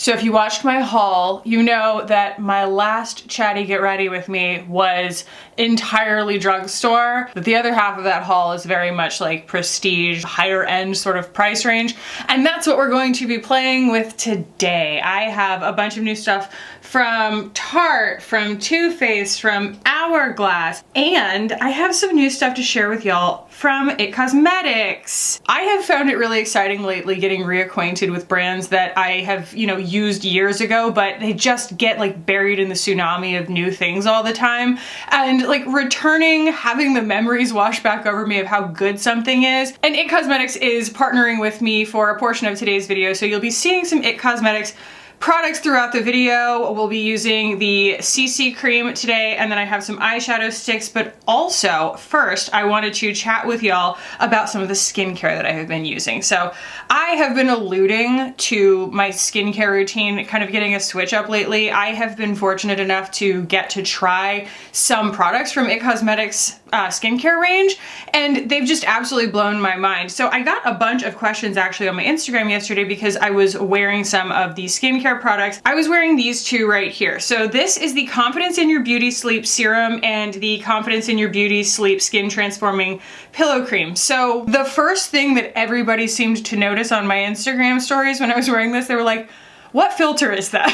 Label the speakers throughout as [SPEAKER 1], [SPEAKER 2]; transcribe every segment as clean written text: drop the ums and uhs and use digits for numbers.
[SPEAKER 1] So if you watched my haul, you know that my last chatty get ready with me was entirely drugstore. But the other half of that haul is very much like prestige, higher end sort of price range. And that's what we're going to be playing with today. I have a bunch of new stuff from Tarte, from Too Faced, from Hourglass, and I have some new stuff to share with y'all from IT Cosmetics. I have found it really exciting lately getting reacquainted with brands that I have, used years ago, but they just get like buried in the tsunami of new things all the time. And like returning, having the memories wash back over me of how good something is. And IT Cosmetics is partnering with me for a portion of today's video, so you'll be seeing some IT Cosmetics products throughout the video. We'll be using the CC cream today, and then I have some eyeshadow sticks, but also first I wanted to chat with y'all about some of the skincare that I have been using. So I have been alluding to my skincare routine kind of getting a switch up lately. I have been fortunate enough to get to try some products from IT Cosmetics skincare range, and they've just absolutely blown my mind. So I got a bunch of questions actually on my Instagram yesterday because I was wearing some of the skincare products. I was wearing these two right here. So this is the Confidence in Your Beauty Sleep Serum and the Confidence in Your Beauty Sleep Skin Transforming Pillow Cream. So the first thing that everybody seemed to notice on my Instagram stories when I was wearing this, they were like, what filter is that?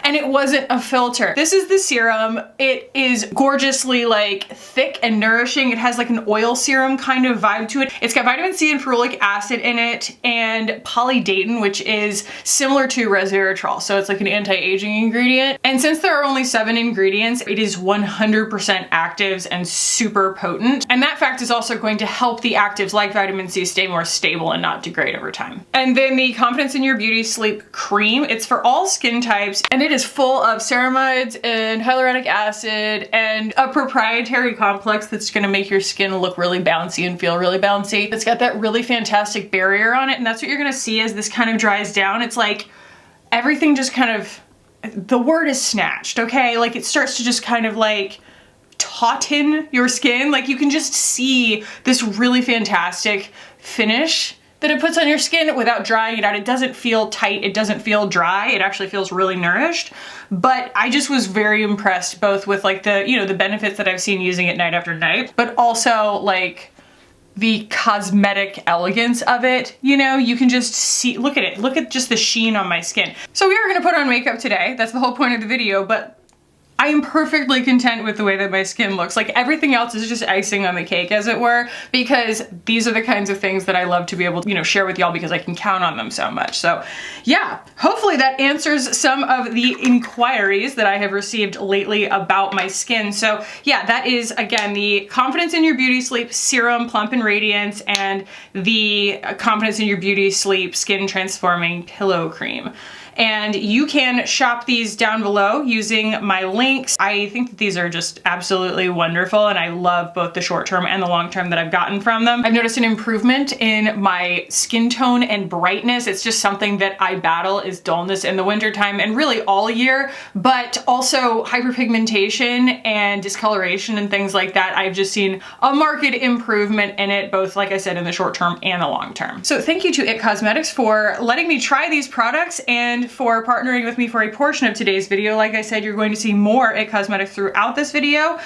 [SPEAKER 1] And it wasn't a filter. This is the serum. It is gorgeously like thick and nourishing. It has like an oil serum kind of vibe to it. It's got vitamin C and ferulic acid in it and polydatin, which is similar to resveratrol. So it's like an anti-aging ingredient. And since there are only 7 ingredients, it is 100% actives and super potent. And that fact is also going to help the actives like vitamin C stay more stable and not degrade over time. And then the Confidence in Your Beauty Sleep Cream. It's for all skin types, and it is full of ceramides and hyaluronic acid and a proprietary complex that's gonna make your skin look really bouncy and feel really bouncy. It's got that really fantastic barrier on it, and that's what you're gonna see as this kind of dries down. It's like everything just kind of, the word is snatched, okay? Like it starts to just kind of like tauten your skin. Like you can just see this really fantastic finish that it puts on your skin without drying it out. It doesn't feel tight, it doesn't feel dry, it actually feels really nourished. But I just was very impressed both with like the, the benefits that I've seen using it night after night, but also like the cosmetic elegance of it. You can just see, look at it, look at just the sheen on my skin. So we are gonna put on makeup today, that's the whole point of the video, but I am perfectly content with the way that my skin looks. Like everything else is just icing on the cake, as it were, because these are the kinds of things that I love to be able to, share with y'all because I can count on them so much. So yeah, hopefully that answers some of the inquiries that I have received lately about my skin. So yeah, that is again the Confidence in Your Beauty Sleep Serum Plump and Radiance and the Confidence in Your Beauty Sleep Skin Transforming Pillow Cream. And you can shop these down below using my links. I think that these are just absolutely wonderful, and I love both the short term and the long term that I've gotten from them. I've noticed an improvement in my skin tone and brightness. It's just something that I battle, is dullness in the wintertime and really all year, but also hyperpigmentation and discoloration and things like that. I've just seen a marked improvement in it, both like I said, in the short term and the long term. So thank you to IT Cosmetics for letting me try these products and for partnering with me for a portion of today's video. Like I said, you're going to see more IT Cosmetics throughout this video.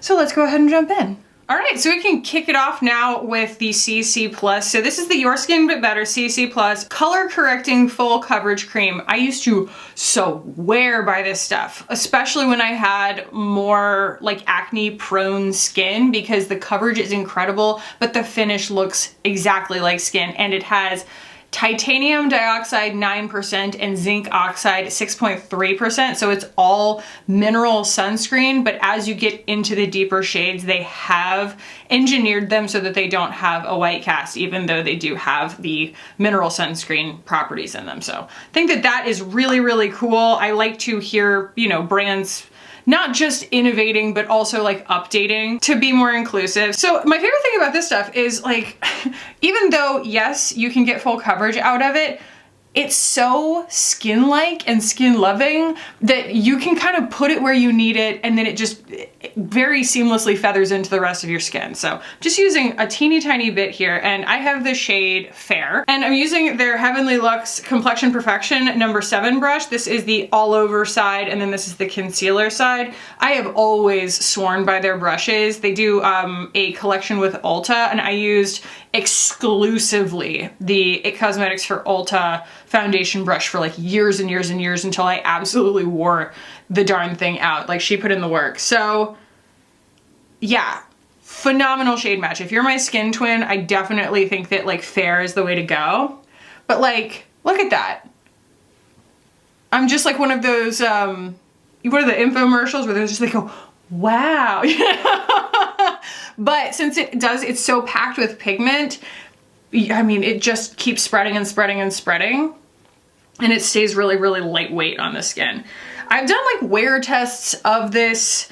[SPEAKER 1] So let's go ahead and jump in. All right, so we can kick it off now with the CC Plus. So this is the Your Skin But Better CC Plus Color Correcting Full Coverage Cream. I used to swear by this stuff, especially when I had more like acne prone skin, because the coverage is incredible, but the finish looks exactly like skin, and it has titanium dioxide 9% and zinc oxide 6.3%. So it's all mineral sunscreen, but as you get into the deeper shades, they have engineered them so that they don't have a white cast, even though they do have the mineral sunscreen properties in them. So I think that that is really, really cool. I like to hear, brands not just innovating, but also like updating to be more inclusive. So my favorite thing about this stuff is like, even though yes, you can get full coverage out of it, it's so skin-like and skin-loving that you can kind of put it where you need it, and then it just very seamlessly feathers into the rest of your skin. So just using a teeny tiny bit here, and I have the shade Fair, and I'm using their Heavenly Luxe Complexion Perfection number 7 brush. This is the all over side, and then this is the concealer side. I have always sworn by their brushes. They do a collection with Ulta, and I used exclusively the IT Cosmetics for Ulta foundation brush for like years and years and years until I absolutely wore the darn thing out. Like, she put in the work. So yeah, phenomenal shade match. If you're my skin twin, I definitely think that like Fair is the way to go. But like, look at that. I'm just like one of those, what are the infomercials where there's just like, oh, wow. But since it's so packed with pigment, I mean, it just keeps spreading and spreading and spreading, and it stays really, really lightweight on the skin. I've done like wear tests of this.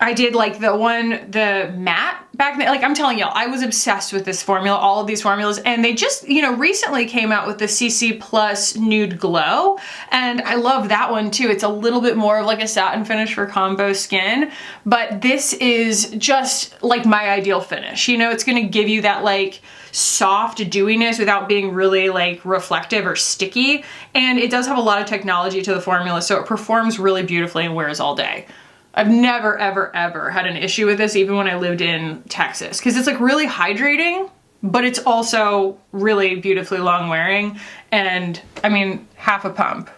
[SPEAKER 1] I did like the matte back then. Like, I'm telling y'all, I was obsessed with this formula, all of these formulas, and they just, you know, recently came out with the CC Plus Nude Glow, and I love that one too. It's a little bit more of like a satin finish for combo skin, but this is just like my ideal finish. You know, it's gonna give you that like soft dewiness without being really like reflective or sticky, and it does have a lot of technology to the formula, so it performs really beautifully and wears all day. I've never, ever, ever had an issue with this, even when I lived in Texas, because it's like really hydrating, but it's also really beautifully long wearing. And I mean, half a pump,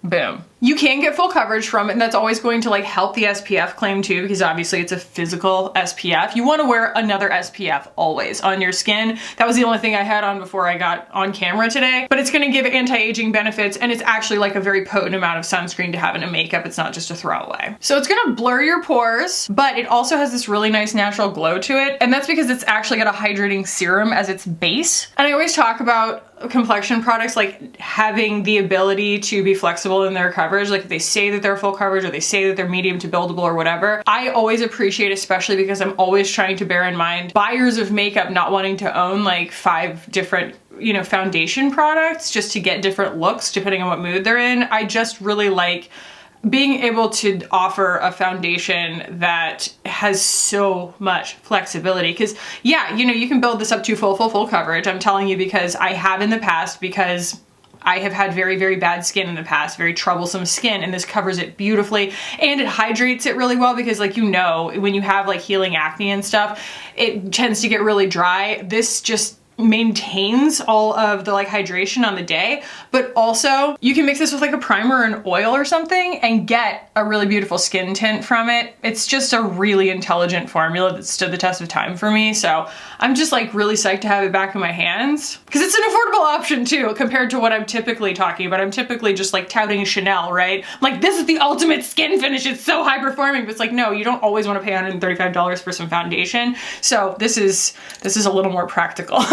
[SPEAKER 1] boom. You can get full coverage from it, and that's always going to like help the SPF claim too, because obviously it's a physical SPF. You want to wear another SPF always on your skin. That was the only thing I had on before I got on camera today, but it's going to give anti-aging benefits, and it's actually like a very potent amount of sunscreen to have in a makeup. It's not just a throwaway. So it's going to blur your pores, but it also has this really nice natural glow to it, and that's because it's actually got a hydrating serum as its base. And I always talk about complexion products like having the ability to be flexible in their coverage. Like, if they say that they're full coverage or they say that they're medium to buildable or whatever, I always appreciate, especially because I'm always trying to bear in mind buyers of makeup not wanting to own like 5 different, you know, foundation products just to get different looks depending on what mood they're in. I just really like being able to offer a foundation that has so much flexibility, because yeah, you know, you can build this up to full coverage. I'm telling you, because I have in the past, because I have had very, very bad skin in the past, very troublesome skin, and this covers it beautifully, and it hydrates it really well, because like, you know, when you have like healing acne and stuff, it tends to get really dry. This just maintains all of the like hydration on the day, but also you can mix this with like a primer and oil or something and get a really beautiful skin tint from it. It's just a really intelligent formula that stood the test of time for me. So I'm just like really psyched to have it back in my hands, because it's an affordable option too compared to what I'm typically talking about. I'm typically just like touting Chanel, right? I'm like, this is the ultimate skin finish, it's so high performing, but it's like, no, you don't always want to pay $135 for some foundation. So this is a little more practical.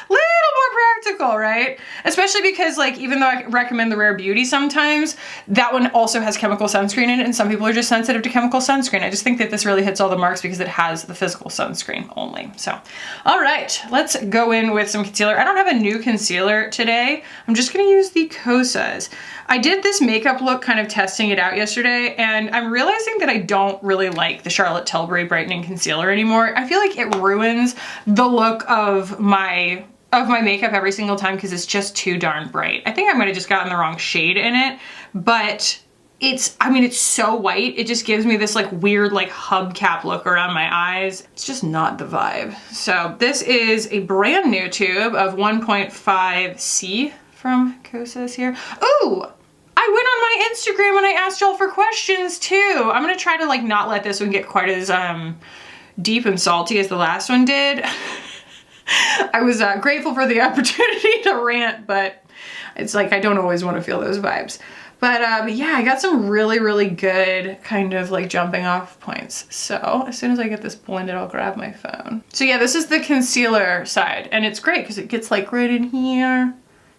[SPEAKER 1] Little more practical, right? Especially because like, even though I recommend the Rare Beauty sometimes, that one also has chemical sunscreen in it, and some people are just sensitive to chemical sunscreen. I just think that this really hits all the marks because it has the physical sunscreen only. So, all right, let's go in with some concealer. I don't have a new concealer today. I'm just gonna use the Kosas. I did this makeup look kind of testing it out yesterday, and I'm realizing that I don't really like the Charlotte Tilbury Brightening Concealer anymore. I feel like it ruins the look of my makeup every single time because it's just too darn bright. I think I might have just gotten the wrong shade in it, but it's so white. It just gives me this like weird like hubcap look around my eyes. It's just not the vibe. So this is a brand new tube of 1.5C from Kosas here. Ooh! I went on my Instagram and I asked y'all for questions too. I'm gonna try to like not let this one get quite as deep and salty as the last one did. I was grateful for the opportunity to rant, but it's like I don't always want to feel those vibes. But yeah, I got some really, really good kind of like jumping off points. So as soon as I get this blended, I'll grab my phone. So yeah, this is the concealer side, and it's great because it gets like right in here.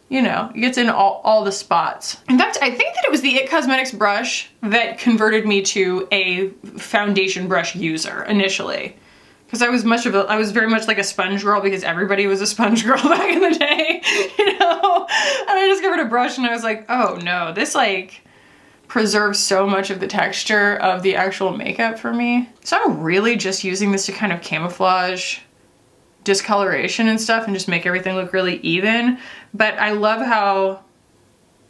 [SPEAKER 1] You know, it gets in all the spots. In fact, I think that it was the IT Cosmetics brush that converted me to a foundation brush user initially. Because I was very much like a sponge girl because everybody was a sponge girl back in the day, you know? And I discovered a brush and I was like, oh no, this like preserves so much of the texture of the actual makeup for me. So I'm really just using this to kind of camouflage discoloration and stuff and just make everything look really even. But I love how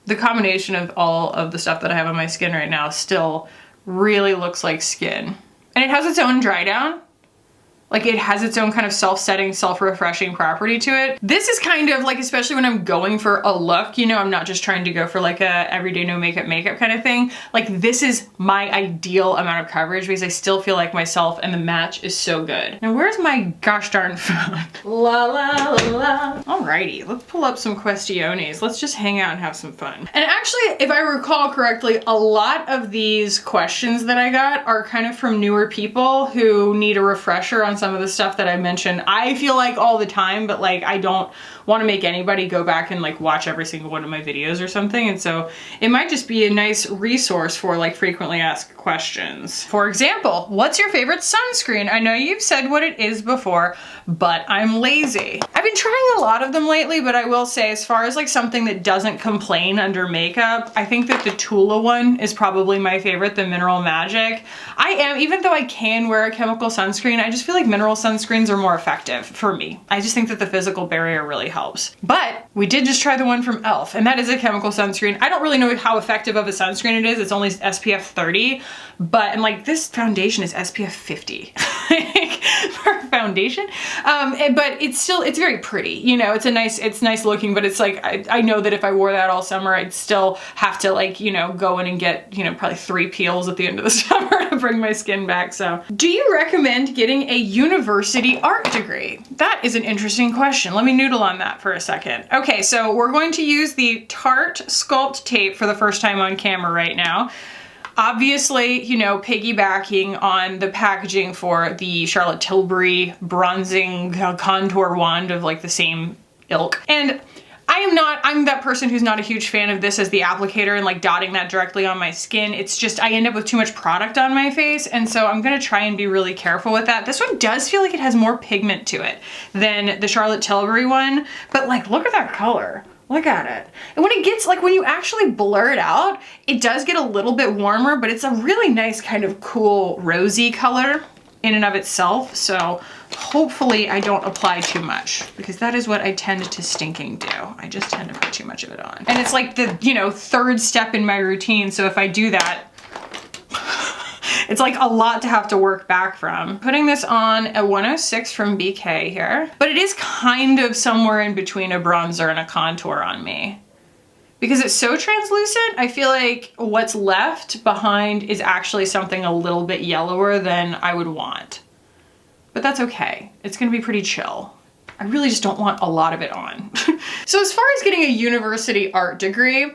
[SPEAKER 1] the combination of all of the stuff that I have on my skin right now still really looks like skin. And it has its own dry down. Like it has its own kind of self-setting, self-refreshing property to it. This is kind of like, especially when I'm going for a look, you know, I'm not just trying to go for like a everyday no makeup kind of thing. Like this is my ideal amount of coverage because I still feel like myself and the match is so good. Now where's my gosh darn phone? La la la la. Alrighty, let's pull up some questiones. Let's just hang out and have some fun. And actually, if I recall correctly, a lot of these questions that I got are kind of from newer people who need a refresher on some of the stuff that I mentioned, I feel like all the time, but like I don't want to make anybody go back and like watch every single one of my videos or something. And so it might just be a nice resource for like frequently asked questions. For example, what's your favorite sunscreen? I know you've said what it is before, but I'm lazy. I've been trying a lot of them lately, but I will say as far as like something that doesn't complain under makeup, I think that the Tula one is probably my favorite, the Mineral Magic. Even though I can wear a chemical sunscreen, I just feel like mineral sunscreens are more effective for me. I just think that the physical barrier really helps. But we did just try the one from e.l.f. and that is a chemical sunscreen. I don't really know how effective of a sunscreen it is. It's only SPF 30, and like this foundation is SPF 50 for a foundation. But it's very pretty. You know, it's nice looking, but it's like, I know that if I wore that all summer, I'd still have to like, you know, go in and get, you know, probably 3 peels at the end of the summer to bring my skin back. So do you recommend getting a university art degree? That is an interesting question. Let me noodle on that for a second. Okay, so we're going to use the Tarte Sculpt tape for the first time on camera right now. Obviously, you know, piggybacking on the packaging for the Charlotte Tilbury bronzing contour wand of like the same ilk. And I'm that person who's not a huge fan of this as the applicator and like dotting that directly on my skin. It's just, I end up with too much product on my face. And so I'm gonna try and be really careful with that. This one does feel like it has more pigment to it than the Charlotte Tilbury one, but like, look at that color. Look at it. And when it gets, like when you actually blur it out, it does get a little bit warmer, but it's a really nice kind of cool rosy color in and of itself. So hopefully I don't apply too much because that is what I tend to stinking do. I just tend to put too much of it on. And it's like the, you know, 3rd step in my routine. So if I do that, it's like a lot to have to work back from. Putting this on a 106 from BK here, but it is kind of somewhere in between a bronzer and a contour on me. Because it's so translucent, I feel like what's left behind is actually something a little bit yellower than I would want. But that's okay. It's gonna be pretty chill. I really just don't want a lot of it on. So as far as getting a university art degree,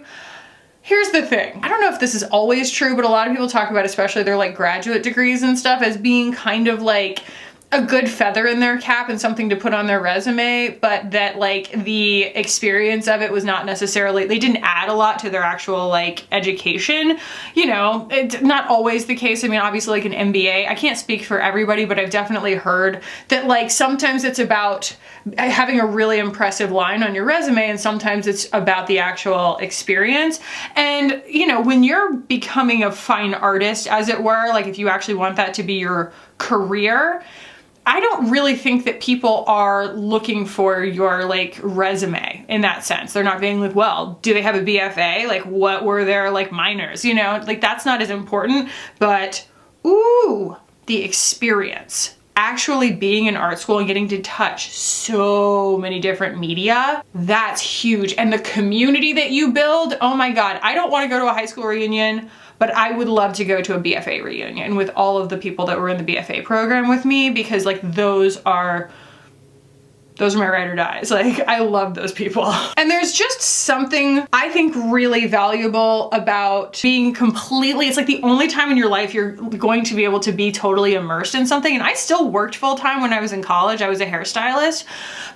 [SPEAKER 1] here's the thing. I don't know if this is always true, but a lot of people talk about, especially their like graduate degrees and stuff, as being kind of like a good feather in their cap and something to put on their resume, but that like the experience of it was not necessarily, they didn't add a lot to their actual like education. You know, it's not always the case. I mean, obviously like an MBA, I can't speak for everybody, but I've definitely heard that like sometimes it's about having a really impressive line on your resume and sometimes it's about the actual experience. And you know, when you're becoming a fine artist, as it were, like if you actually want that to be your career, I don't really think that people are looking for your like resume in that sense. They're not being like, well, do they have a BFA? Like what were their like minors? You know, like that's not as important, but ooh, the experience. Actually being in art school and getting to touch so many different media, that's huge. And the community that you build, oh my God, I don't want to go to a high school reunion, but I would love to go to a BFA reunion with all of the people that were in the BFA program with me, because like those are my ride or dies. Like I love those people. And there's just something I think really valuable about being completely, it's like the only time in your life you're going to be able to be totally immersed in something. And I still worked full time when I was in college. I was a hairstylist,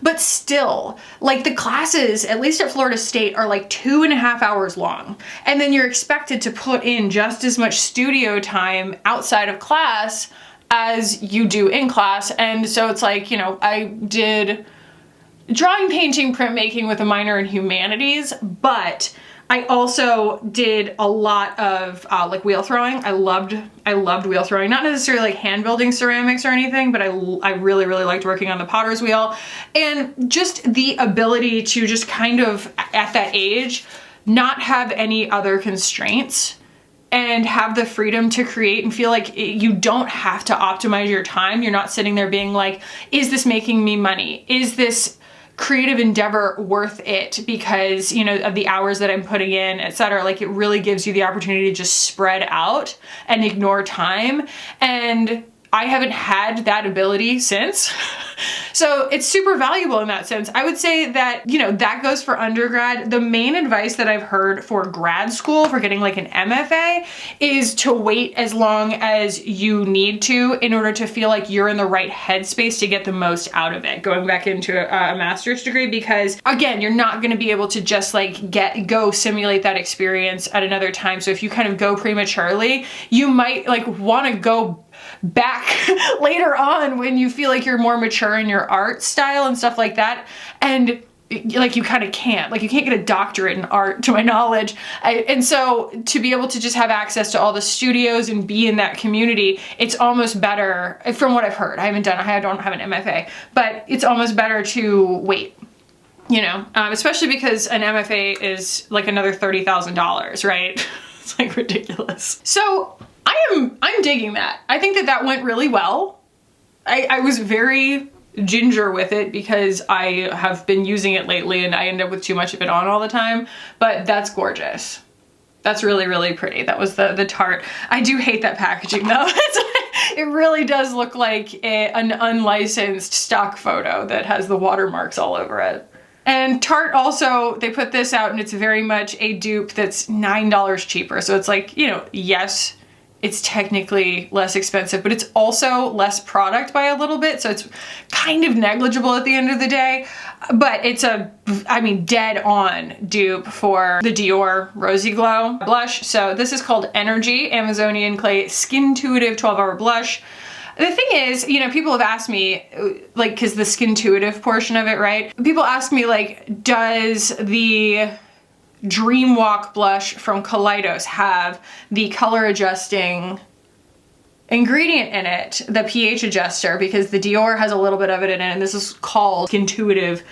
[SPEAKER 1] but still like the classes, at least at Florida State, are like 2.5 hours long. And then you're expected to put in just as much studio time outside of class as you do in class. And so it's like, you know, I did drawing, painting, printmaking with a minor in humanities, but I also did a lot of like wheel throwing. I loved wheel throwing. Not necessarily like hand building ceramics or anything, but I really, really liked working on the potter's wheel. And just the ability to just kind of, at that age, not have any other constraints and have the freedom to create and feel like you don't have to optimize your time. You're not sitting there being like, is this making me money? Is this creative endeavor worth it because, you know, of the hours that I'm putting in, etc. Like, it really gives you the opportunity to just spread out and ignore time. And I haven't had that ability since. So it's super valuable in that sense. I would say that, you know, that goes for undergrad. The main advice that I've heard for grad school, for getting like an MFA, is to wait as long as you need to in order to feel like you're in the right headspace to get the most out of it, going back into a master's degree, because again, you're not going to be able to just like go simulate that experience at another time. So if you kind of go prematurely, you might like want to go back later on when you feel like you're more mature in your art style and stuff like that. And like, you kind of can't, like, you can't get a doctorate in art, to my knowledge. And so to be able to just have access to all the studios and be in that community, it's almost better, from what I've heard. I don't have an MFA, but it's almost better to wait, you know, especially because an MFA is like another $30,000, right? It's like ridiculous. So I'm digging that. I think that went really well. I was very ginger with it because I have been using it lately and I end up with too much of it on all the time, but that's gorgeous. That's really, really pretty. That was the Tarte. I do hate that packaging though. It really does look like an unlicensed stock photo that has the watermarks all over it. And Tarte also, they put this out and it's very much a dupe that's $9 cheaper. So it's like, you know, yes, it's technically less expensive, but it's also less product by a little bit. So it's kind of negligible at the end of the day, but it's dead on dupe for the Dior Rosy Glow blush. So this is called Energy Amazonian Clay Skintuitive 12-Hour Blush. The thing is, you know, people have asked me, like, cause the Skintuitive portion of it, right? People ask me like, does the Dream Walk blush from Kaleidos have the color adjusting ingredient in it, the pH adjuster, because the Dior has a little bit of it in it, and this is called Skintuitive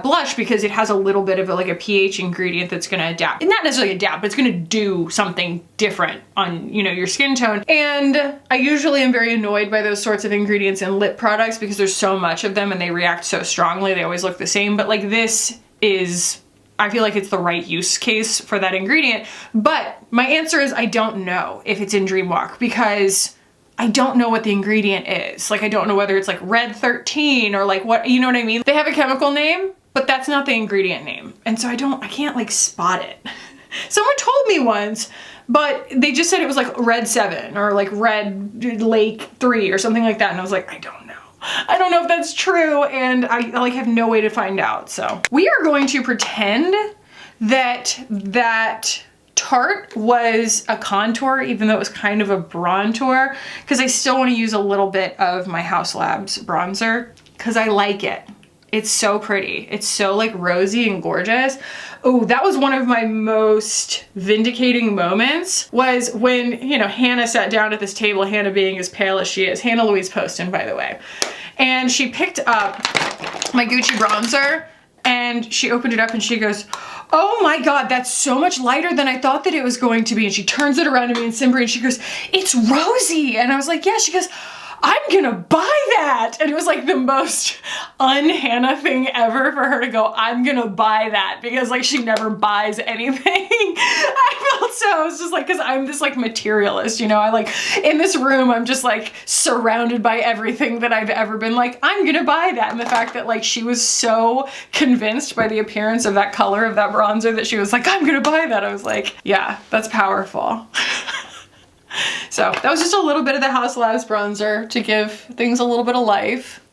[SPEAKER 1] blush because it has a little bit of like a pH ingredient that's going to adapt, not necessarily adapt, but it's going to do something different on, you know, your skin tone. And I usually am very annoyed by those sorts of ingredients in lip products because there's so much of them and they react so strongly. They always look the same, but like this is, I feel like it's the right use case for that ingredient. But my answer is I don't know if it's in Dream Walk because I don't know what the ingredient is. Like, I don't know whether it's like Red 13 or like what, you know what I mean? They have a chemical name, but that's not the ingredient name. And so I can't like spot it. Someone told me once, but they just said it was like Red 7 or like Red Lake 3 or something like that. And I was like, I don't know. I don't know if that's true, and I like have no way to find out. So we are going to pretend that Tarte was a contour, even though it was kind of a bronzer, because I still want to use a little bit of my House Labs bronzer because I like it. It's so pretty. It's so like rosy and gorgeous. Oh, that was one of my most vindicating moments, was when, you know, Hannah sat down at this table, Hannah being as pale as she is, Hannah Louise Poston, by the way. And she picked up my Gucci bronzer and she opened it up and she goes, oh my God, that's so much lighter than I thought that it was going to be. And she turns it around to me and Simbri and she goes, it's rosy. And I was like, yeah. She goes, I'm gonna buy that. And it was like the most un-Hannah thing ever for her to go, I'm gonna buy that, because like she never buys anything. I was just like, cause I'm this like materialist, you know, I like in this room, I'm just like surrounded by everything that I've ever been like, I'm gonna buy that. And the fact that like she was so convinced by the appearance of that color of that bronzer that she was like, I'm gonna buy that. I was like, yeah, that's powerful. So that was just a little bit of the House Labs bronzer to give things a little bit of life.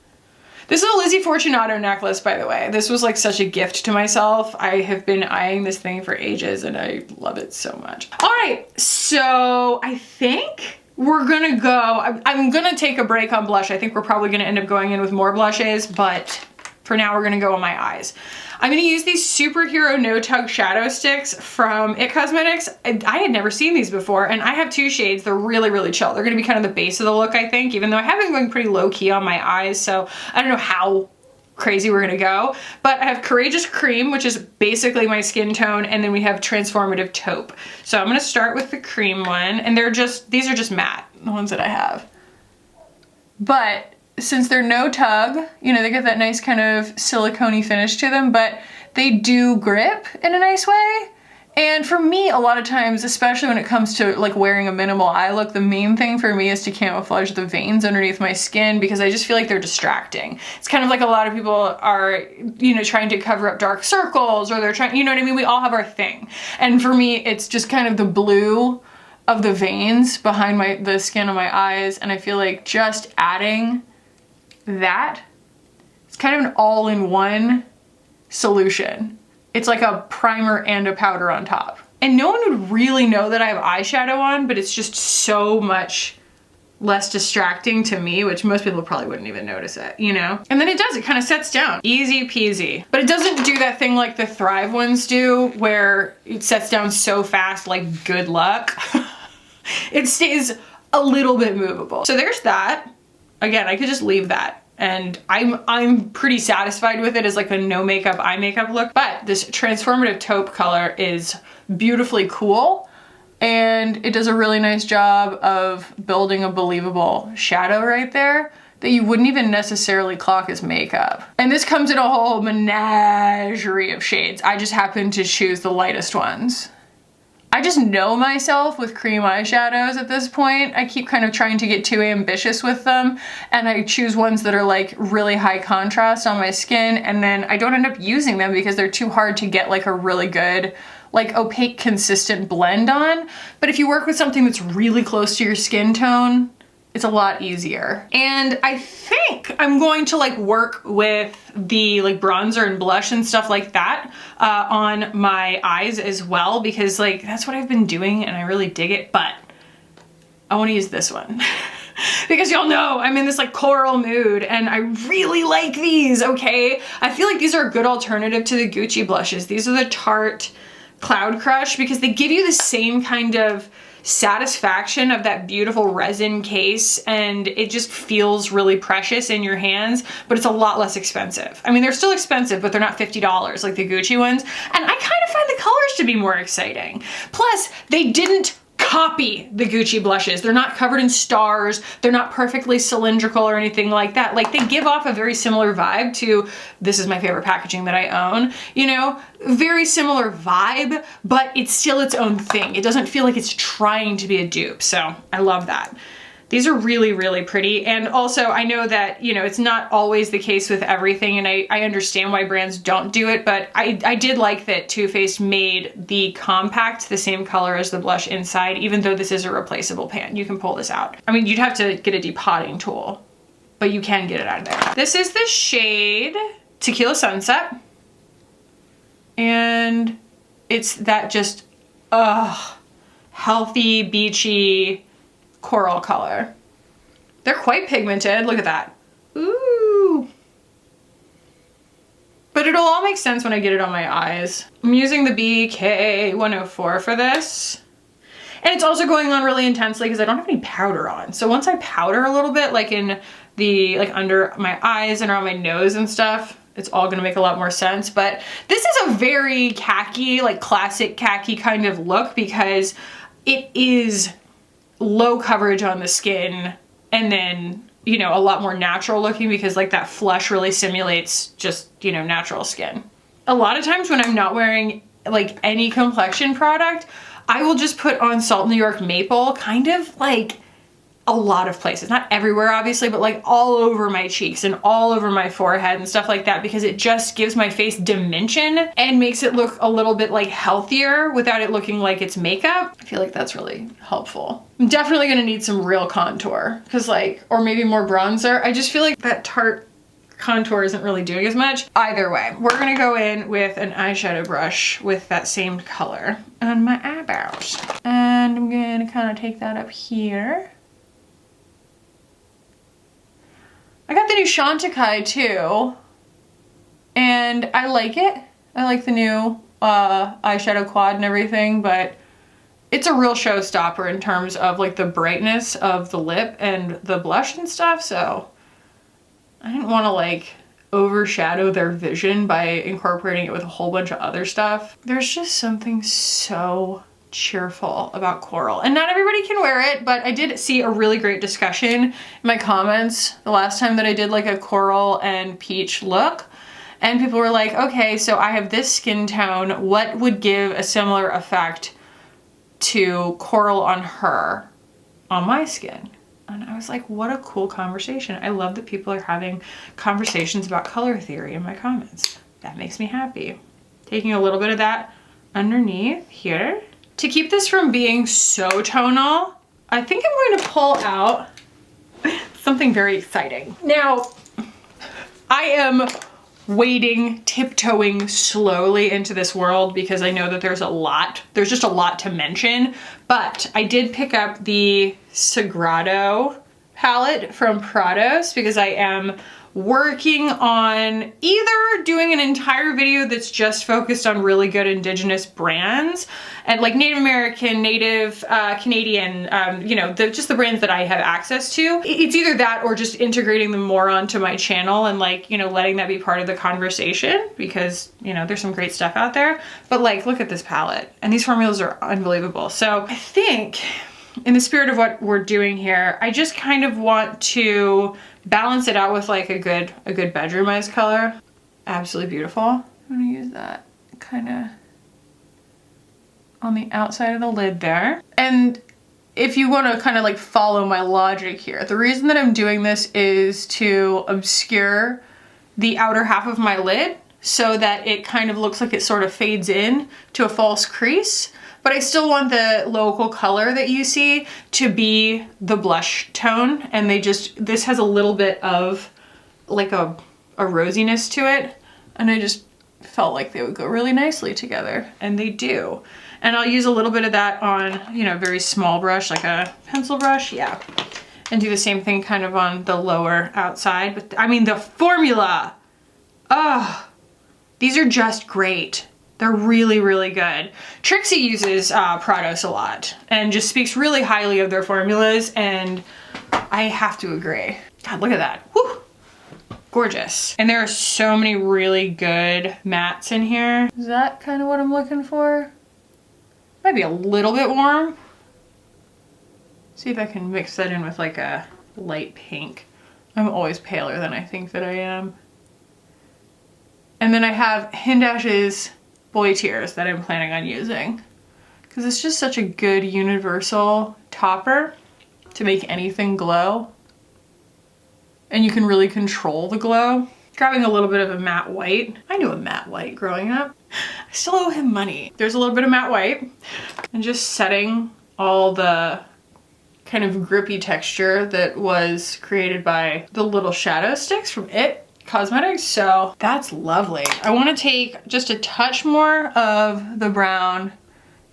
[SPEAKER 1] This is a Lizzie Fortunato necklace, by the way. This was like such a gift to myself. I have been eyeing this thing for ages and I love it so much. All right, so I think we're gonna go, I'm gonna take a break on blush. I think we're probably gonna end up going in with more blushes, but For now, we're gonna go on my eyes. I'm gonna use these Superhero No Tug Shadow Sticks from IT Cosmetics. I had never seen these before, and I have 2 shades. They're really, really chill. They're gonna be kind of the base of the look, I think, even though I have been going pretty low key on my eyes, so I don't know how crazy we're gonna go. But I have Courageous Cream, which is basically my skin tone, and then we have Transformative Taupe. So I'm gonna start with the cream one, and these are just matte, the ones that I have. But since they're no tug, you know, they get that nice kind of silicone-y finish to them, but they do grip in a nice way. And for me, a lot of times, especially when it comes to like wearing a minimal eye look, the main thing for me is to camouflage the veins underneath my skin because I just feel like they're distracting. It's kind of like a lot of people are, you know, trying to cover up dark circles, or they're trying, you know what I mean? We all have our thing. And for me, it's just kind of the blue of the veins behind the skin of my eyes. And I feel like just adding that, it's kind of an all-in-one solution. It's like a primer and a powder on top. And no one would really know that I have eyeshadow on, but it's just so much less distracting to me, which most people probably wouldn't even notice it, you know? And then it kind of sets down. Easy peasy. But it doesn't do that thing like the Thrive ones do, where it sets down so fast, like good luck. It stays a little bit movable. So there's that. Again, I could just leave that, and I'm pretty satisfied with it as like a no makeup eye makeup look. But this Transformative Taupe color is beautifully cool, and it does a really nice job of building a believable shadow right there that you wouldn't even necessarily clock as makeup. And this comes in a whole menagerie of shades. I just happen to choose the lightest ones. I just know myself with cream eyeshadows at this point. I keep kind of trying to get too ambitious with them, and I choose ones that are like really high contrast on my skin, and then I don't end up using them because they're too hard to get like a really good, like opaque, consistent blend on. But if you work with something that's really close to your skin tone, it's a lot easier. And I think I'm going to like work with the like bronzer and blush and stuff like that on my eyes as well, because like that's what I've been doing and I really dig it. But I want to use this one because y'all know I'm in this like coral mood and I really like these, okay? I feel like these are a good alternative to the Gucci blushes. These are the Tarte Cloud Crush because they give you the same kind of satisfaction of that beautiful resin case, and it just feels really precious in your hands, but it's a lot less expensive. I mean, they're still expensive, but they're not $50 like the Gucci ones, and I kind of find the colors to be more exciting. Plus, they didn't copy the Gucci blushes. They're not covered in stars. They're not perfectly cylindrical or anything like that. Like, they give off a very similar vibe to, this is my favorite packaging that I own, you know, very similar vibe, but it's still its own thing. It doesn't feel like it's trying to be a dupe. So I love that. These are really, really pretty. And also I know that, you know, it's not always the case with everything, and I understand why brands don't do it, but I did like that Too Faced made the compact the same color as the blush inside, even though this is a replaceable pan. You can pull this out. I mean, you'd have to get a depotting tool, but you can get it out of there. This is the shade Tequila Sunset. And it's that just, healthy, beachy, coral color. They're quite pigmented, look at that. Ooh. But it'll all make sense when I get it on my eyes. I'm using the BK104 for this. And it's also going on really intensely because I don't have any powder on. So once I powder a little bit, like in the, like under my eyes and around my nose and stuff, it's all gonna make a lot more sense. But this is a very khaki, like classic khaki kind of look because it is low coverage on the skin, and then, you know, a lot more natural looking because like that flush really simulates just, you know, natural skin. A lot of times when I'm not wearing like any complexion product, I will just put on Salt New York Maple kind of like a lot of places, not everywhere obviously, but like all over my cheeks and all over my forehead and stuff like that, because it just gives my face dimension and makes it look a little bit like healthier without it looking like it's makeup. I feel like that's really helpful. I'm definitely gonna need some real contour because like, or maybe more bronzer. I just feel like that Tarte contour isn't really doing as much. Either way, we're gonna go in with an eyeshadow brush with that same color on my eyebrows. And I'm gonna kind of take that up here. I got the new Chantecaille too. and I like it. I like the new eyeshadow quad and everything, but it's a real showstopper in terms of like the brightness of the lip and the blush and stuff, so I didn't want to like overshadow their vision by incorporating it with a whole bunch of other stuff. There's just something so cheerful about coral, and not everybody can wear it, but I did see a really great discussion in my comments the last time that I did like a coral and peach look, and people were like, okay, so I have this skin tone, what would give a similar effect to coral on her on my skin? And I was like, what a cool conversation. I love that people are having conversations about color theory in my comments. That makes me happy. Taking a little bit of that underneath here. To keep this from being so tonal, I think I'm going to pull out something very exciting. Now, I am wading, tiptoeing slowly into this world because I know that there's just a lot to mention, but I did pick up the Sagrado palette from Prados because I am working on either doing an entire video that's just focused on really good indigenous brands and like Native American, Native Canadian, you know, just the brands that I have access to. It's either that or just integrating them more onto my channel and like, you know, letting that be part of the conversation because, you know, there's some great stuff out there. But like, look at this palette and these formulas are unbelievable. So I think in the spirit of what we're doing here, I just kind of want to balance it out with like a good bedroomized color. Absolutely beautiful. I'm gonna use that kind of on the outside of the lid there. And if you want to kind of like follow my logic here, the reason that I'm doing this is to obscure the outer half of my lid so that it kind of looks like it sort of fades in to a false crease. But I still want the local color that you see to be the blush tone. And this has a little bit of like a rosiness to it. And I just felt like they would go really nicely together, and they do. And I'll use a little bit of that on, you know, a very small brush, like a pencil brush, yeah. And do the same thing kind of on the lower outside. But I mean, the formula, these are just great. They're really, really good. Trixie uses Prados a lot and just speaks really highly of their formulas, and I have to agree. God, look at that. Woo! Gorgeous. And there are so many really good mattes in here. Is that kind of what I'm looking for? Might be a little bit warm. See if I can mix that in with like a light pink. I'm always paler than I think that I am. And then I have Hindash's Boy Tears that I'm planning on using because it's just such a good universal topper to make anything glow, and you can really control the glow. Grabbing a little bit of a matte white. I knew a matte white growing up. I still owe him money. There's a little bit of matte white, and just setting all the kind of grippy texture that was created by the little shadow sticks from It Cosmetics, so that's lovely. I want to take just a touch more of the brown,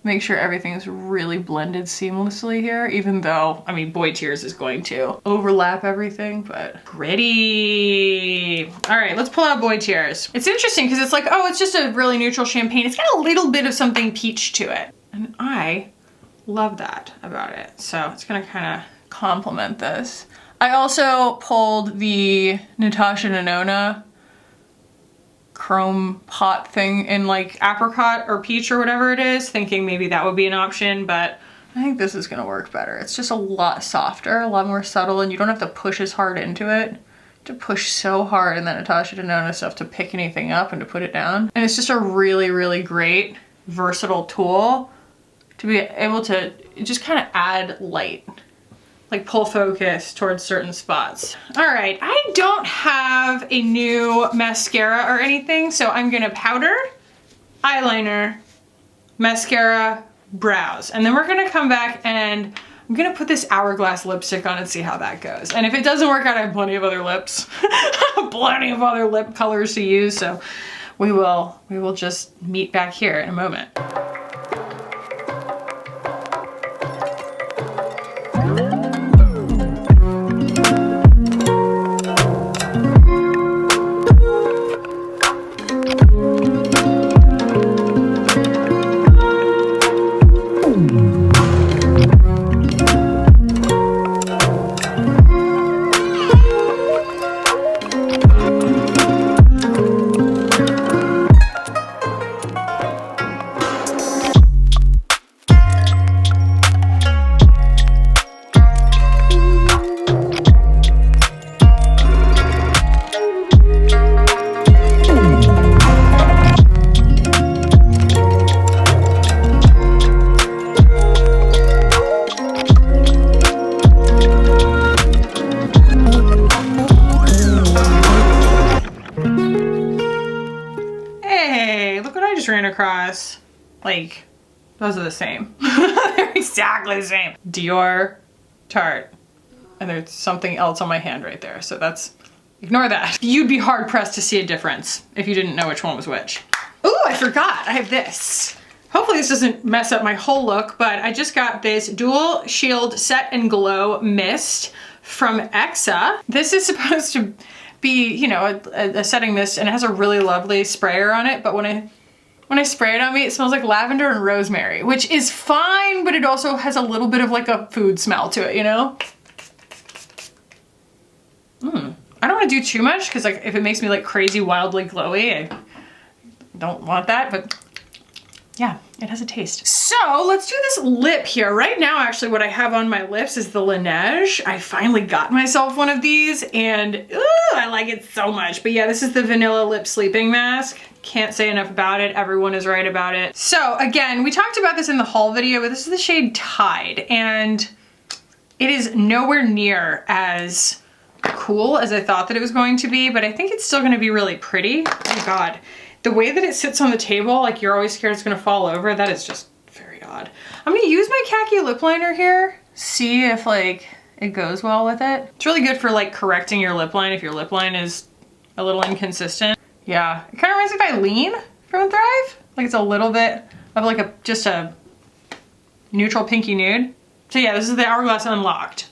[SPEAKER 1] make sure everything's really blended seamlessly here, even though, I mean, Boy Tears is going to overlap everything, but pretty. All right, let's pull out Boy Tears. It's interesting because it's like, oh, it's just a really neutral champagne. It's got a little bit of something peach to it, and I love that about it. So it's gonna kind of complement this. I also pulled the Natasha Denona chrome pot thing in like apricot or peach or whatever it is, thinking maybe that would be an option, but I think this is gonna work better. It's just a lot softer, a lot more subtle, and you don't have to push as hard into it. You have to push so hard in that Natasha Denona stuff to pick anything up and to put it down. And it's just a really, really great, versatile tool to be able to just kind of add light. Like pull focus towards certain spots. All right, I don't have a new mascara or anything, so I'm gonna powder, eyeliner, mascara, brows. And then we're gonna come back and I'm gonna put this Hourglass lipstick on and see how that goes. And if it doesn't work out, I have plenty of other lips. Plenty of other lip colors to use, so we will just meet back here in a moment. across, like, those are the same. They're exactly the same. Dior, Tarte, and there's something else on my hand right there. So that's, ignore that. You'd be hard pressed to see a difference if you didn't know which one was which. Ooh, I forgot, I have this. Hopefully this doesn't mess up my whole look, but I just got this Dual Shield Set and Glow Mist from Exa. This is supposed to be, you know, a setting mist, and it has a really lovely sprayer on it, but when I spray it on me, it smells like lavender and rosemary, which is fine, but it also has a little bit of like a food smell to it, you know? I don't want to do too much because like if it makes me like crazy wildly glowy, I don't want that, but yeah, it has a taste. So let's do this lip here. Right now, actually, what I have on my lips is the Laneige. I finally got myself one of these and ooh, I like it so much. But yeah, this is the Vanilla Lip Sleeping Mask. Can't say enough about it. Everyone is right about it. So again, we talked about this in the haul video, but this is the shade Tide, and it is nowhere near as cool as I thought that it was going to be, but I think it's still gonna be really pretty. Oh God. The way that it sits on the table, like you're always scared it's gonna fall over, that is just very odd. I'm gonna use my khaki lip liner here, see if like it goes well with it. It's really good for like correcting your lip line if your lip line is a little inconsistent. Yeah, it kind of reminds me of Eileen from Thrive. Like it's a little bit of like just a neutral pinky nude. So yeah, this is the Hourglass Unlocked.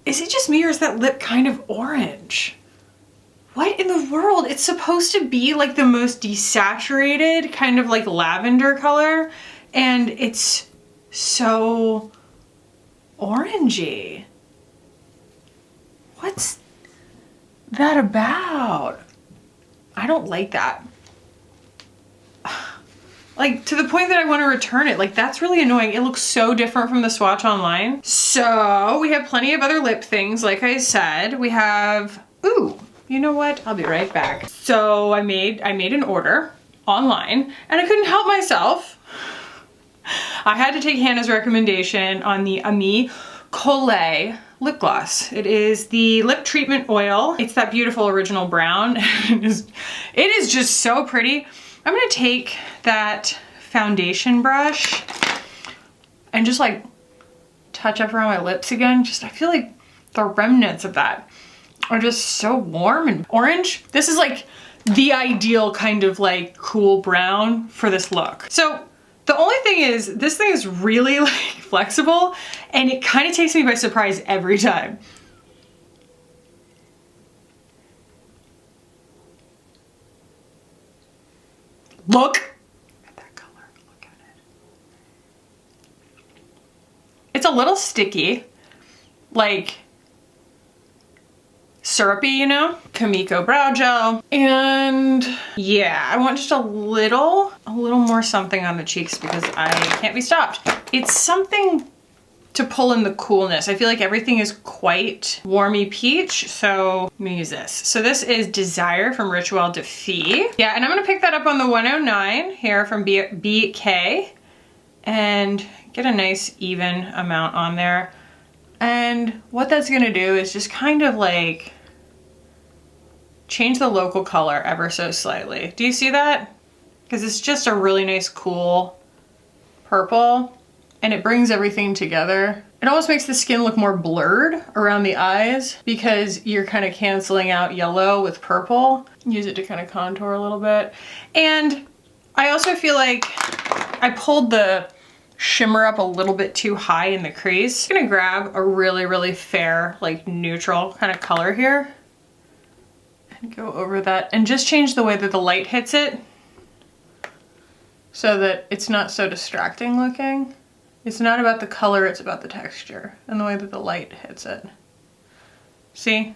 [SPEAKER 1] Is it just me or is that lip kind of orange? What in the world? It's supposed to be like the most desaturated kind of like lavender color, and it's so orangey. What's that about? I don't like that. Like to the point that I want to return it. Like that's really annoying. It looks so different from the swatch online. So we have plenty of other lip things. Like I said, we have, ooh, you know what? I'll be right back. So I made an order online and I couldn't help myself. I had to take Hannah's recommendation on the Ami Collet lip gloss. It is the lip treatment oil. It's that beautiful original brown. It is just so pretty. I'm gonna take that foundation brush and just like touch up around my lips again. I feel like the remnants of that are just so warm and orange. This is like the ideal kind of like cool brown for this look. So the only thing is, this thing is really like flexible and it kind of takes me by surprise every time. Look at that color, look at it. It's a little sticky, like syrupy, you know? Kamiko brow gel. And yeah, I want just a little more something on the cheeks because I can't be stopped. It's something to pull in the coolness. I feel like everything is quite warmy peach, so I'm gonna use this. So this is Desire from Rituel de Fille. Yeah, and I'm gonna pick that up on the 109 here from BK and get a nice even amount on there. And what that's gonna do is just kind of like change the local color ever so slightly. Do you see that? Because it's just a really nice cool purple. And it brings everything together. It almost makes the skin look more blurred around the eyes because you're kind of canceling out yellow with purple. Use it to kind of contour a little bit. And I also feel like I pulled the shimmer up a little bit too high in the crease. I'm gonna grab a really, really fair, like neutral kind of color here and go over that and just change the way that the light hits it so that it's not so distracting looking. It's not about the color, it's about the texture and the way that the light hits it. See?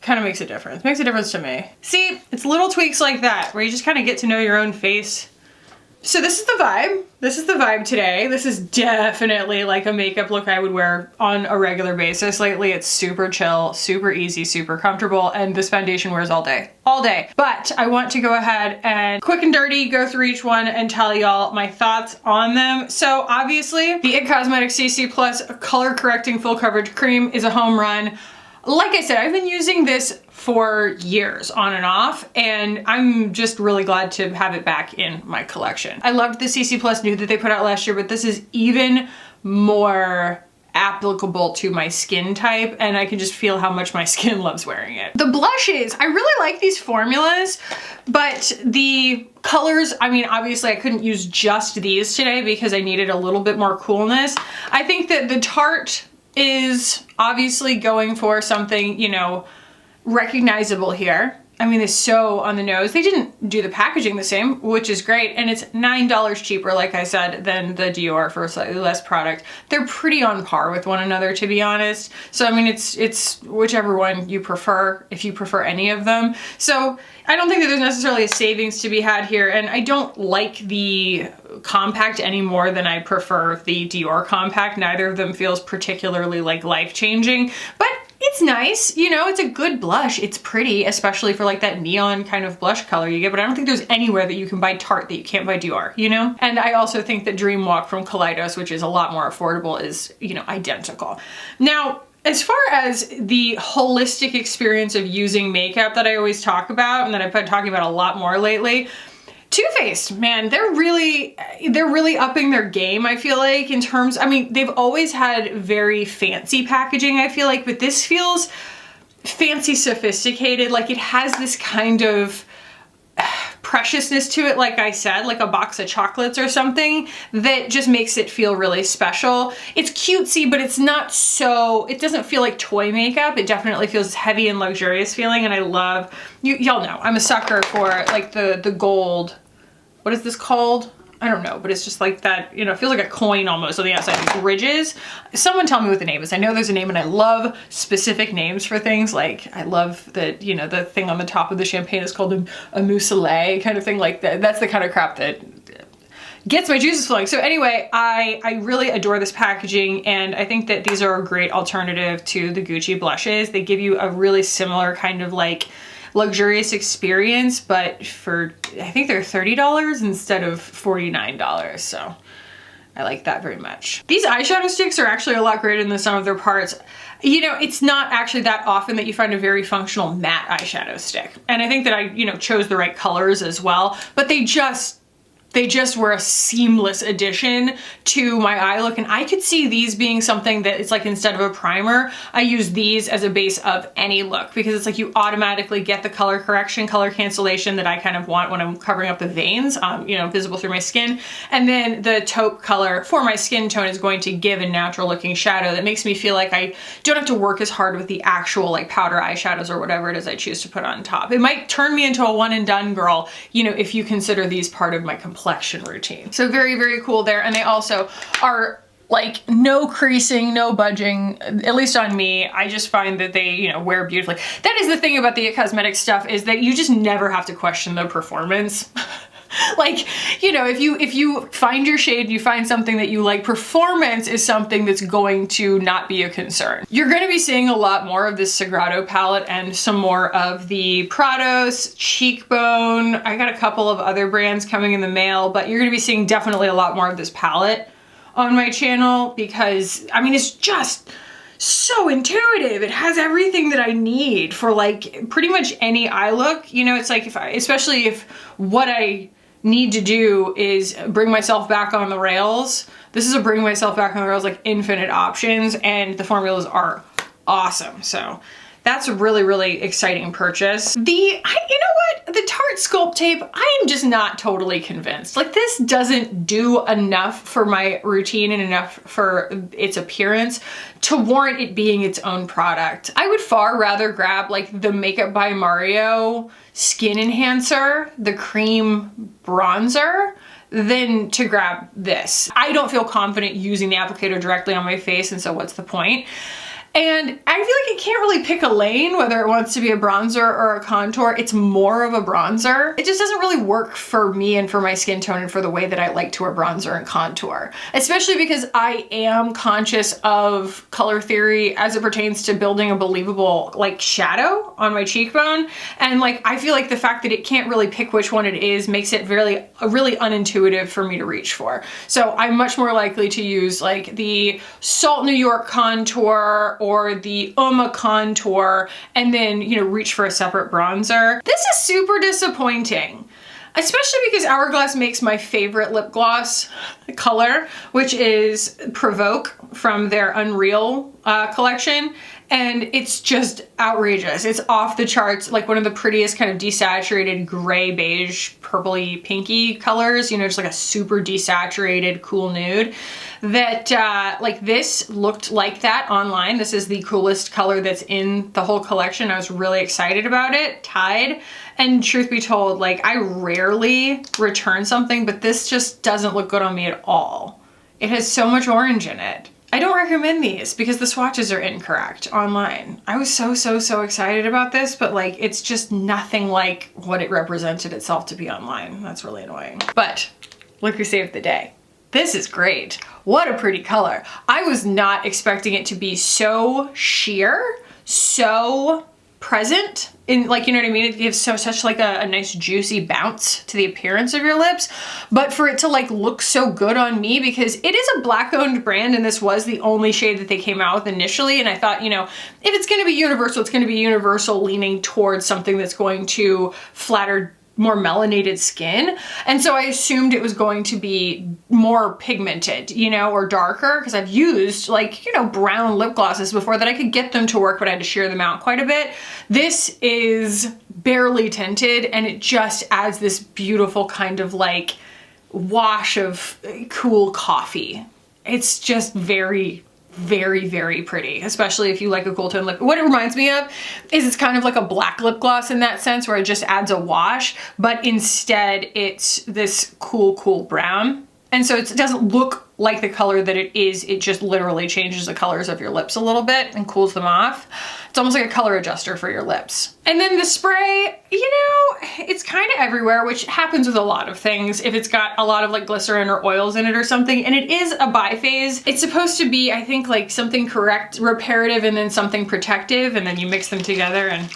[SPEAKER 1] Kind of makes a difference. Makes a difference to me. See, it's little tweaks like that where you just kind of get to know your own face So this is the vibe. This is the vibe today. This is definitely like a makeup look I would wear on a regular basis. Lately it's super chill, super easy, super comfortable, and this foundation wears all day. All day. But I want to go ahead and quick and dirty go through each one and tell y'all my thoughts on them. So obviously the IT Cosmetics CC Plus Color Correcting Full Coverage Cream is a home run. Like I said, I've been using this for years on and off, and I'm just really glad to have it back in my collection. I loved the CC Plus Nude that they put out last year, but this is even more applicable to my skin type, and I can just feel how much my skin loves wearing it. The blushes, I really like these formulas, but the colors, I mean, obviously I couldn't use just these today because I needed a little bit more coolness. I think that the Tarte is obviously going for something, you know, recognizable here. I mean, it's so on the nose. They didn't do the packaging the same, which is great. And it's $9 cheaper, like I said, than the Dior for slightly less product. They're pretty on par with one another, to be honest. So, I mean, it's whichever one you prefer, if you prefer any of them. So I don't think that there's necessarily a savings to be had here. And I don't like the compact any more than I prefer the Dior compact. Neither of them feels particularly like life-changing, but it's nice, you know, it's a good blush. It's pretty, especially for like that neon kind of blush color you get, but I don't think there's anywhere that you can buy Tarte that you can't buy Dior, you know? And I also think that Dream Walk from Kaleidos, which is a lot more affordable, is, you know, identical. Now, as far as the holistic experience of using makeup that I always talk about, and that I've been talking about a lot more lately, Too Faced, man, they're really upping their game, I feel like, in terms, I mean, they've always had very fancy packaging, I feel like, but this feels fancy, sophisticated, like it has this kind of preciousness to it, like I said, like a box of chocolates or something, that just makes it feel really special. It's cutesy, but it's not so, it doesn't feel like toy makeup. It definitely feels heavy and luxurious feeling, and I love, y'all know, I'm a sucker for like the gold, what is this called? I don't know, but it's just like that, you know, it feels like a coin almost on the outside, these ridges. Someone tell me what the name is. I know there's a name, and I love specific names for things. Like I love that, you know, the thing on the top of the champagne is called a mousselet kind of thing like that. That's the kind of crap that gets my juices flowing. So anyway, I really adore this packaging, and I think that these are a great alternative to the Gucci blushes. They give you a really similar kind of like luxurious experience, but for, I think they're $30 instead of $49, so I like that very much. These eyeshadow sticks are actually a lot greater than the sum of their parts. You know, it's not actually that often that you find a very functional matte eyeshadow stick, and I think that I, you know, chose the right colors as well, but they just were a seamless addition to my eye look, and I could see these being something that it's like, instead of a primer, I use these as a base of any look, because it's like you automatically get the color correction, color cancellation that I kind of want when I'm covering up the veins, you know, visible through my skin. And then the taupe color for my skin tone is going to give a natural looking shadow that makes me feel like I don't have to work as hard with the actual like powder eyeshadows or whatever it is I choose to put on top. It might turn me into a one and done girl, you know, if you consider these part of my complexion routine. So very, very cool there. And they also are like no creasing, no budging, at least on me. I just find that they, you know, wear beautifully. That is the thing about the cosmetic stuff, is that you just never have to question the performance. Like, you know, if you find your shade, you find something that you like, performance is something that's going to not be a concern. You're going to be seeing a lot more of this Sagrado palette and some more of the Prados, Cheekbone. I got a couple of other brands coming in the mail, but you're going to be seeing definitely a lot more of this palette on my channel, because, I mean, it's just so intuitive. It has everything that I need for like pretty much any eye look. You know, it's like especially if what I need to do is bring myself back on the rails. This is a bring myself back on the rails, like infinite options, and the formulas are awesome. So that's a really, really exciting purchase. You know what? The Tarte Sculpt tape, I am just not totally convinced. Like, this doesn't do enough for my routine and enough for its appearance to warrant it being its own product. I would far rather grab like the Makeup by Mario Skin Enhancer, the cream bronzer, than to grab this. I don't feel confident using the applicator directly on my face, and so what's the point? And I feel like it can't really pick a lane, whether it wants to be a bronzer or a contour. It's more of a bronzer. It just doesn't really work for me and for my skin tone and for the way that I like to wear bronzer and contour, especially because I am conscious of color theory as it pertains to building a believable like shadow on my cheekbone. And like, I feel like the fact that it can't really pick which one it is makes it really unintuitive for me to reach for. So I'm much more likely to use like the Salt New York contour or the Uma contour and then, you know, reach for a separate bronzer. This is super disappointing, especially because Hourglass makes my favorite lip gloss color, which is Provoke from their Unreal collection. And it's just outrageous. It's off the charts, like one of the prettiest kind of desaturated gray, beige, purpley, pinky colors, you know, just like a super desaturated, cool nude. That like this looked like that online. This is the coolest color that's in the whole collection. I was really excited about it, Tide. And truth be told, like I rarely return something, but this just doesn't look good on me at all. It has so much orange in it. I don't recommend these because the swatches are incorrect online. I was so excited about this, but like it's just nothing like what it represented itself to be online. That's really annoying. But look who saved the day. This is great. What a pretty color. I was not expecting it to be so sheer, so present in, like, you know what I mean? It gives such like a nice juicy bounce to the appearance of your lips, but for it to like look so good on me, because it is a black owned brand and this was the only shade that they came out with initially. And I thought, you know, if it's going to be universal, it's going to be universal leaning towards something that's going to flatter more melanated skin. And so I assumed it was going to be more pigmented, you know, or darker, because I've used like, you know, brown lip glosses before that I could get them to work, but I had to sheer them out quite a bit. This is barely tinted and it just adds this beautiful kind of like wash of cool coffee. It's just very pretty, especially if you like a cool tone lip. What it reminds me of is it's kind of like a black lip gloss in that sense, where it just adds a wash, but instead it's this cool brown. And so it doesn't look like the color that it is. It just literally changes the colors of your lips a little bit and cools them off. It's almost like a color adjuster for your lips. And then the spray, you know, it's kind of everywhere, which happens with a lot of things. If it's got a lot of like glycerin or oils in it or something, and it is a biphase, it's supposed to be, I think, like something reparative and then something protective, and then you mix them together and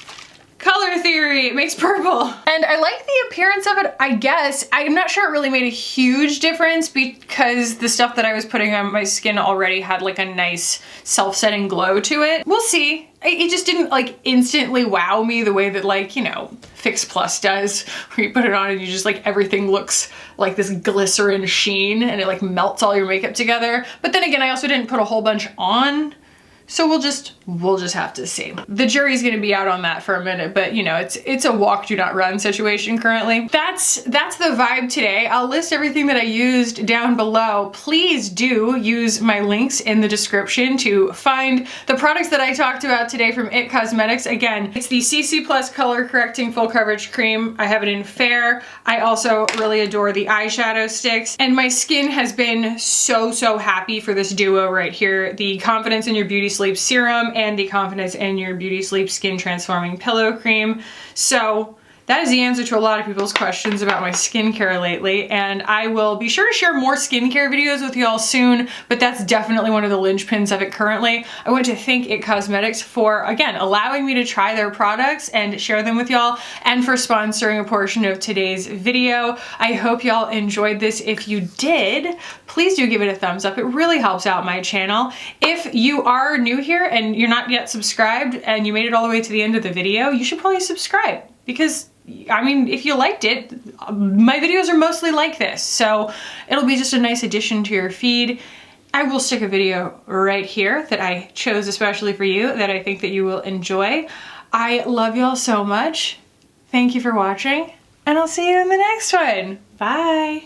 [SPEAKER 1] color theory, it makes purple. And I like the appearance of it, I guess. I'm not sure it really made a huge difference because the stuff that I was putting on my skin already had like a nice self-setting glow to it. We'll see. It just didn't like instantly wow me the way that, like, you know, Fix Plus does, where you put it on and you just like everything looks like this glycerin sheen and it like melts all your makeup together. But then again, I also didn't put a whole bunch on. So we'll just have to see. The jury's gonna be out on that for a minute, but you know, it's a walk, do not run situation currently. That's the vibe today. I'll list everything that I used down below. Please do use my links in the description to find the products that I talked about today from IT Cosmetics. Again, it's the CC Plus Color Correcting Full Coverage Cream. I have it in Fair. I also really adore the eyeshadow sticks, and my skin has been so happy for this duo right here. The Confidence in Your Beauty Sleep Serum and the Confidence in Your Beauty Sleep Skin Transforming Pillow Cream. So that is the answer to a lot of people's questions about my skincare lately, and I will be sure to share more skincare videos with y'all soon, but that's definitely one of the linchpins of it currently. I want to thank IT Cosmetics for, again, allowing me to try their products and share them with y'all, and for sponsoring a portion of today's video. I hope y'all enjoyed this. If you did, please do give it a thumbs up. It really helps out my channel. If you are new here and you're not yet subscribed and you made it all the way to the end of the video, you should probably subscribe, because I mean, if you liked it, my videos are mostly like this, so it'll be just a nice addition to your feed. I will stick a video right here that I chose especially for you that I think that you will enjoy. I love y'all so much. Thank you for watching, and I'll see you in the next one. Bye.